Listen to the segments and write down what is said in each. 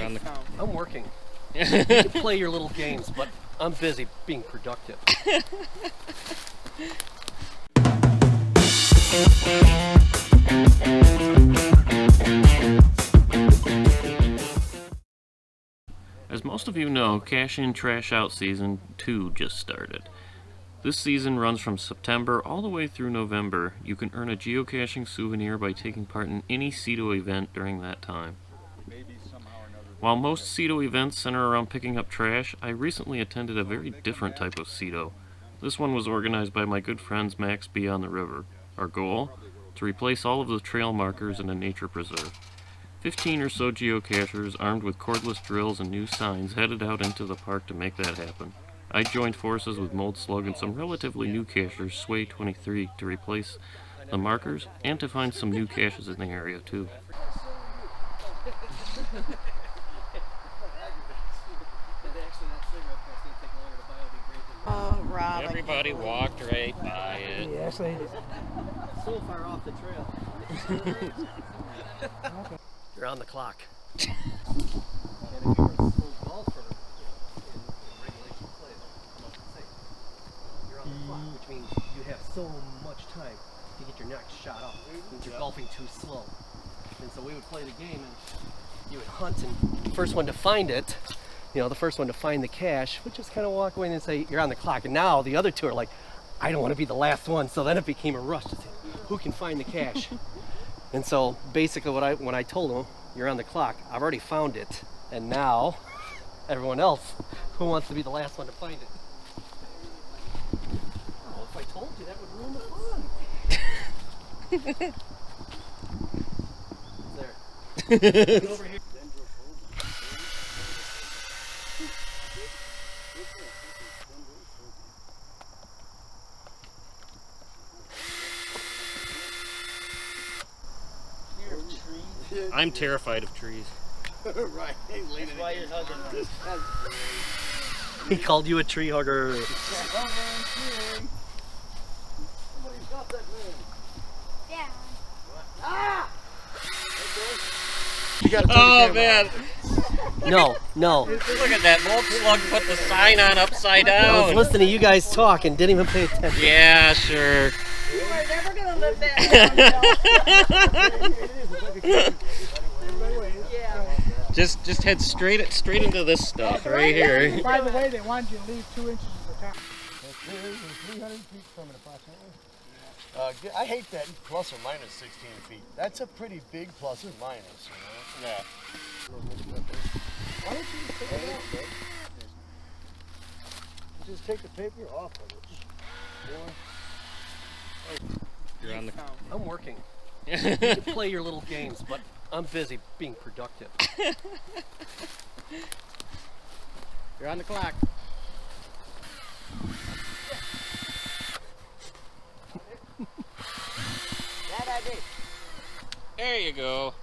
on the... I'm working. You can play your little games, but I'm busy being productive. As most of you know, Cash In Trash Out Season 2 just started. This season runs from September all the way through November. You can earn a geocaching souvenir by taking part in any CITO event during that time. While most CITO events center around picking up trash, I recently attended a very different type of CITO. This one was organized by my good friends Max B on the river. Our goal? To replace all of the trail markers in a nature preserve. 15 or so geocachers armed with cordless drills and new signs headed out into the park to make that happen. I joined forces with Mold Slug and some relatively new cachers, Sway 23, to replace the markers and to find some new caches in the area too. Oh, Rob. Everybody walked right by it. Yes, they did. So far off the trail. You're on the clock. And if you're a full golfer in regulation play, you're on the clock, which means you have so much time to get your next shot off. Means you're golfing too slow. And so we would play the game and you would hunt, and the first one to find it, the first one to find the cache would just kind of walk away and say, you're on the clock. And now the other two are like, I don't want to be the last one. So then it became a rush to say, who can find the cache? And so basically when I told them, you're on the clock, I've already found it. And now, everyone else, who wants to be the last one to find it? Oh, if I told you, that would ruin the fun. There. Over here. I'm terrified of trees. Right. That's why you're hugging us. He called you a tree hugger. Somebody's got that man. Yeah. Ah! You gotta Oh man! No. Look at that, Mold Slug put the sign on upside I was down. listening to you guys talk and didn't even pay attention. Yeah, sure. You are never going to live that down. Yeah. Just head straight into this stuff right here. By the way, they wanted you to leave 2 inches of the top. 300 feet from it approximately. I hate that plus or minus 16 feet. That's a pretty big plus or minus, Yeah. Why don't you just take it off, bud? Just take the paper off of it. You're on the... I'm working. You can play your little games, but I'm busy being productive. You're on the clock. That I did. There you go.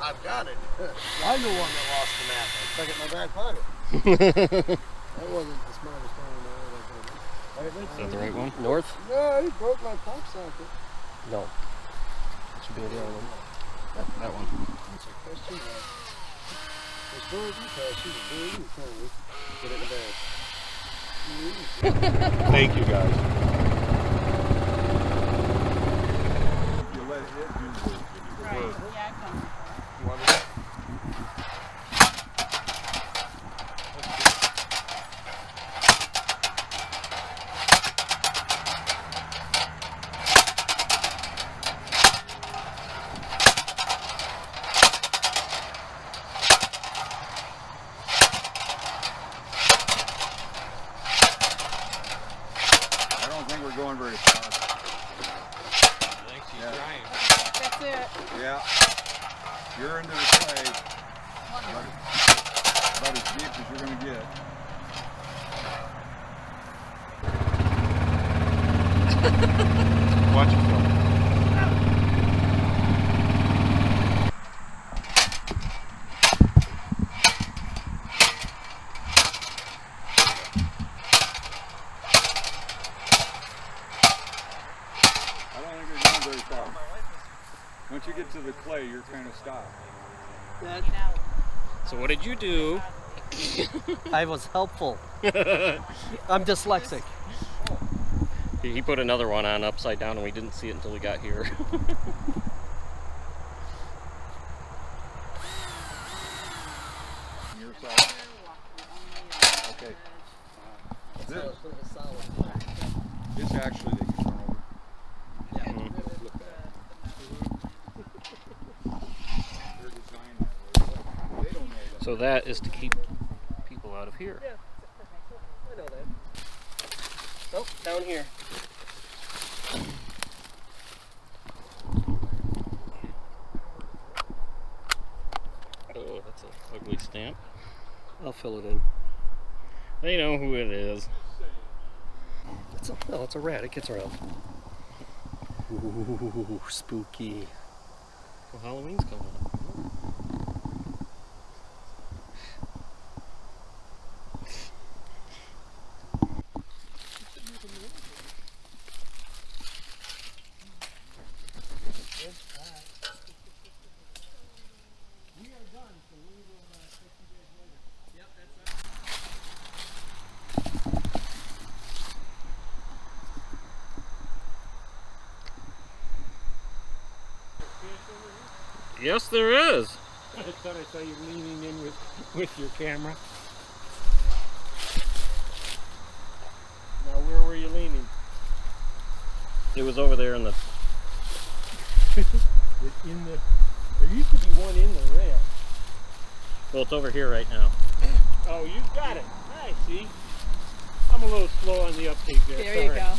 I've got it. I'm the one that lost the map. I stuck it in my back pocket. That wasn't the smartest thing in the world. Is that the right one? North? No, he broke my pump socket. No. It should be the other one. That one. That's a question mark. As far as you pass, she's very friendly. Get it in the bag. Thank you guys. I don't think we're going very far. I think she's trying. That's it. Yeah. You're into the clay. About as deep as you're going to get. Watch it, Phil. very far. Once you get to the clay, you're kind of stopped. So what did you do? I was helpful. I'm dyslexic. He put another one on upside down and we didn't see it until we got here. On your side. Okay. This, this actually they can turn over. Flip that. They're designed that way. They don't know that. So that is to keep people out of here. I know that. Oh, down here. Oh, that's an ugly stamp. I'll fill it in. They know who it is. It's a rat. It gets around. Ooh, spooky. Well, Halloween's coming up. Yes, there is. I thought I saw you leaning in with your camera. Now, where were you leaning? It was over there in the... There used to be one in the rail. Well, it's over here right now. Oh, you got it. I see. I'm a little slow on the uptake there. There you go.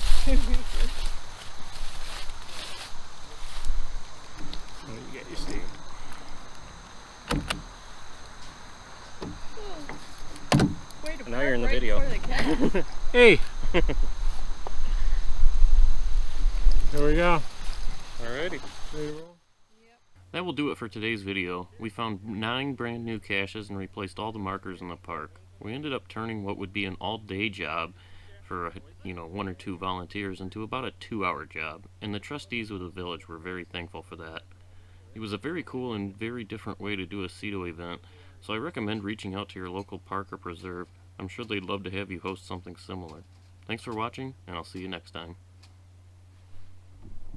Oh, you got your stamp. Way to Now you're in the park right video. before the cat. Hey! There we go. Alrighty. Ready to roll? That will do it for today's video. We found 9 brand new caches and replaced all the markers in the park. We ended up turning what would be an all-day job for, 1 or 2 volunteers into about a 2-hour job, and the trustees of the village were very thankful for that. It was a very cool and very different way to do a CITO event, so I recommend reaching out to your local park or preserve. I'm sure they'd love to have you host something similar. Thanks for watching, and I'll see you next time.